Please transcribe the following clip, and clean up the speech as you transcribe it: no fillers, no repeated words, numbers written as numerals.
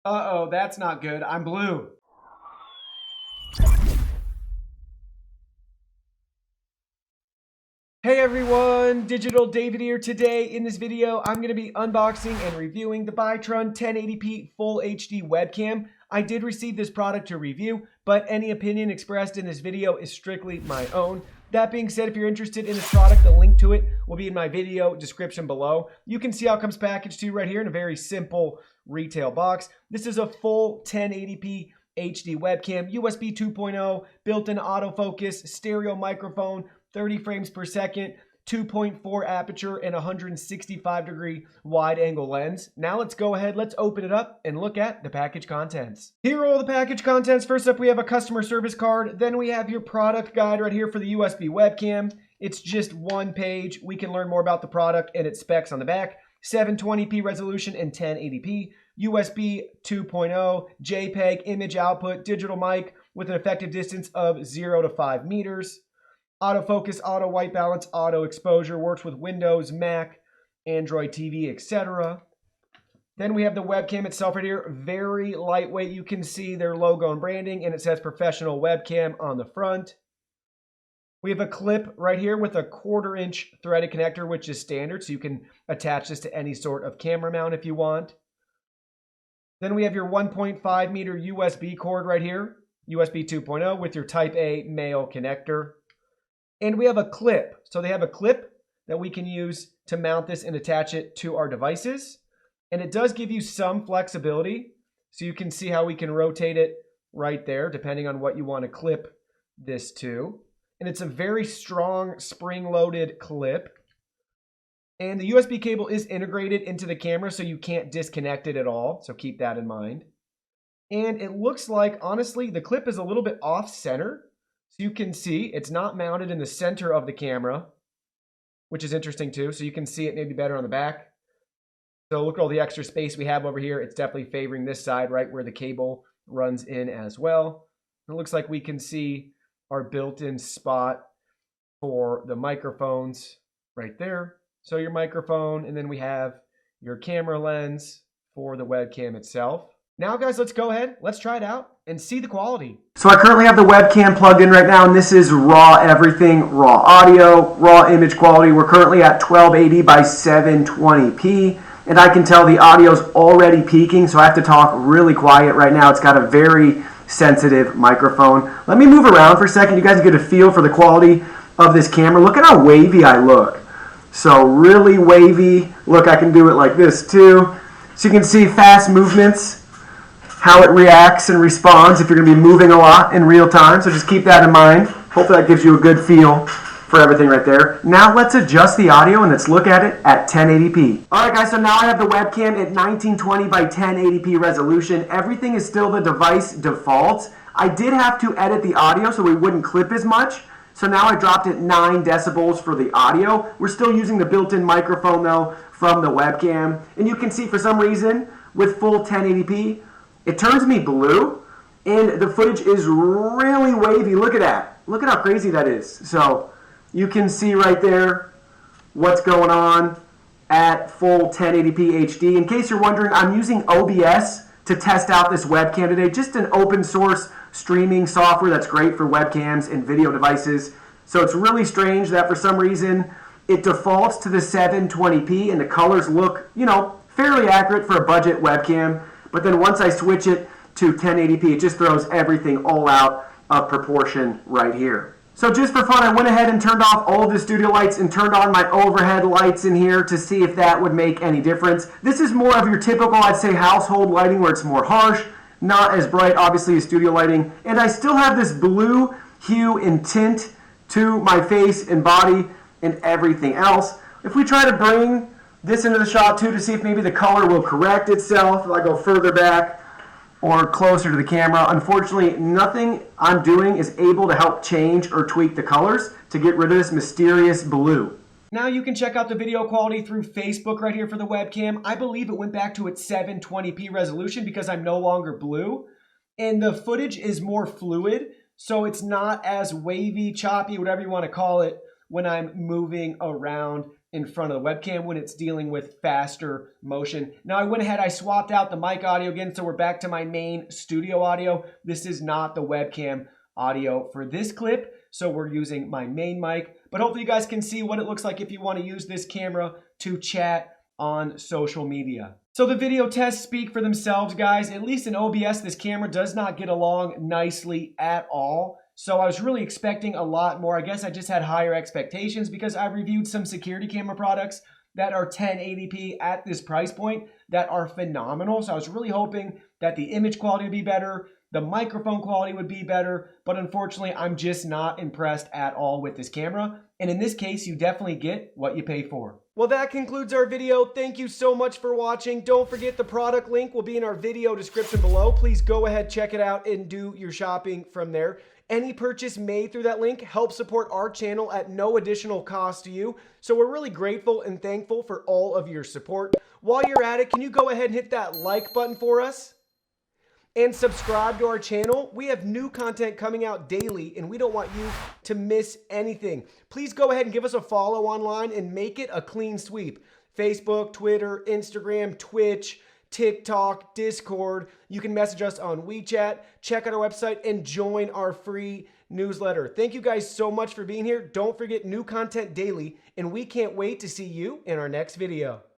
Uh-oh, that's not good. I'm blue. Hey everyone, Digital David here. Today in this video, I'm going to be unboxing and reviewing the Bietrun 1080p Full HD webcam. I did receive this product to review, but any opinion expressed in this video is strictly my own. That being said, if you're interested in this product, the link to it will be in my video description below. You can see how it comes packaged to you right here in a very simple retail box. This is a full 1080p HD webcam, USB 2.0, built-in autofocus, stereo microphone, 30 frames per second, 2.4 aperture, and 165-degree wide-angle lens. Now let's go ahead, let's open it up and look at the package contents. Here are all the package contents. First up, we have a customer service card. Then we have your product guide right here for the USB webcam. It's just one page. We can learn more about the product and its specs on the back. 720p resolution and 1080p. USB 2.0, JPEG image output, digital mic with an effective distance of 0 to 5 meters. Autofocus, auto white balance, auto exposure, works with Windows, Mac, Android TV, etc. Then we have the webcam itself right here. Very lightweight. You can see their logo and branding, and it says professional webcam on the front. We have a clip right here with a 1/4-inch threaded connector, which is standard, so you can attach this to any sort of camera mount if you want. Then we have your 1.5 meter USB cord right here, USB 2.0 with your Type A male connector. And we have a clip. So they have a clip that we can use to mount this and attach it to our devices. And it does give you some flexibility. So you can see how we can rotate it right there, depending on what you want to clip this to. And it's a very strong spring-loaded clip. And the USB cable is integrated into the camera, so you can't disconnect it at all. So keep that in mind. And it looks like, honestly, the clip is a little bit off-center. So you can see it's not mounted in the center of the camera, which is interesting too. So you can see it maybe better on the back. So look at all the extra space we have over here. It's definitely favoring this side, right where the cable runs in as well. It looks like we can see our built-in spot for the microphones right there. So your microphone, and then we have your camera lens for the webcam itself. Now guys, let's go ahead, let's try it out and see the quality. So I currently have the webcam plugged in right now, and this is raw everything, raw audio, raw image quality. We're currently at 1280 by 720p, and I can tell the audio's already peaking, so I have to talk really quiet right now. It's got a very sensitive microphone. Let me move around for a second. You guys get a feel for the quality of this camera. Look at how wavy I look. So really wavy. Look, I can do it like this too. So you can see fast movements, how it reacts and responds if you're going to be moving a lot in real time. So just keep that in mind. Hopefully that gives you a good feel for everything right there. Now let's adjust the audio and let's look at it at 1080p. Alright guys, so now I have the webcam at 1920 by 1080p resolution. Everything is still the device default. I did have to edit the audio so we wouldn't clip as much. So now I dropped it 9 decibels for the audio. We're still using the built-in microphone though from the webcam. And you can see for some reason with full 1080p, it turns me blue, and the footage is really wavy. Look at that. Look at how crazy that is. So you can see right there what's going on at full 1080p HD. In case you're wondering, I'm using OBS to test out this webcam today. Just an open source streaming software that's great for webcams and video devices. So it's really strange that for some reason it defaults to the 720p and the colors look, you know, fairly accurate for a budget webcam. But then once I switch it to 1080p, it just throws everything all out of proportion right here. So just for fun, I went ahead and turned off all of the studio lights and turned on my overhead lights in here to see if that would make any difference. This is more of your typical, I'd say, household lighting where it's more harsh, not as bright, obviously, as studio lighting. And I still have this blue hue and tint to my face and body and everything else. If we try to bring this into the shot too to see if maybe the color will correct itself if I go further back or closer to the camera. Unfortunately, nothing I'm doing is able to help change or tweak the colors to get rid of this mysterious blue. Now you can check out the video quality through Facebook right here for the webcam. I believe it went back to its 720p resolution because I'm no longer blue. And the footage is more fluid, so it's not as wavy, choppy, whatever you want to call it, when I'm moving around in front of the webcam when it's dealing with faster motion. Now I went ahead, I swapped out the mic audio again, so we're back to my main studio audio. This is not the webcam audio for this clip, so we're using my main mic. But hopefully you guys can see what it looks like if you want to use this camera to chat on social media. So the video tests speak for themselves, guys. At least in OBS, this camera does not get along nicely at all. So I was really expecting a lot more. I guess I just had higher expectations because I reviewed some security camera products that are 1080p at this price point that are phenomenal. So I was really hoping that the image quality would be better, the microphone quality would be better, but unfortunately, I'm just not impressed at all with this camera. And in this case, you definitely get what you pay for. Well, that concludes our video. Thank you so much for watching. Don't forget the product link will be in our video description below. Please go ahead, check it out, and do your shopping from there. Any purchase made through that link helps support our channel at no additional cost to you. So we're really grateful and thankful for all of your support. While you're at it, can you go ahead and hit that like button for us? And subscribe to our channel. We have new content coming out daily, and we don't want you to miss anything. Please go ahead and give us a follow online and make it a clean sweep. Facebook, Twitter, Instagram, Twitch, TikTok, Discord. You can message us on WeChat, check out our website, and join our free newsletter. Thank you guys so much for being here. Don't forget new content daily, and we can't wait to see you in our next video.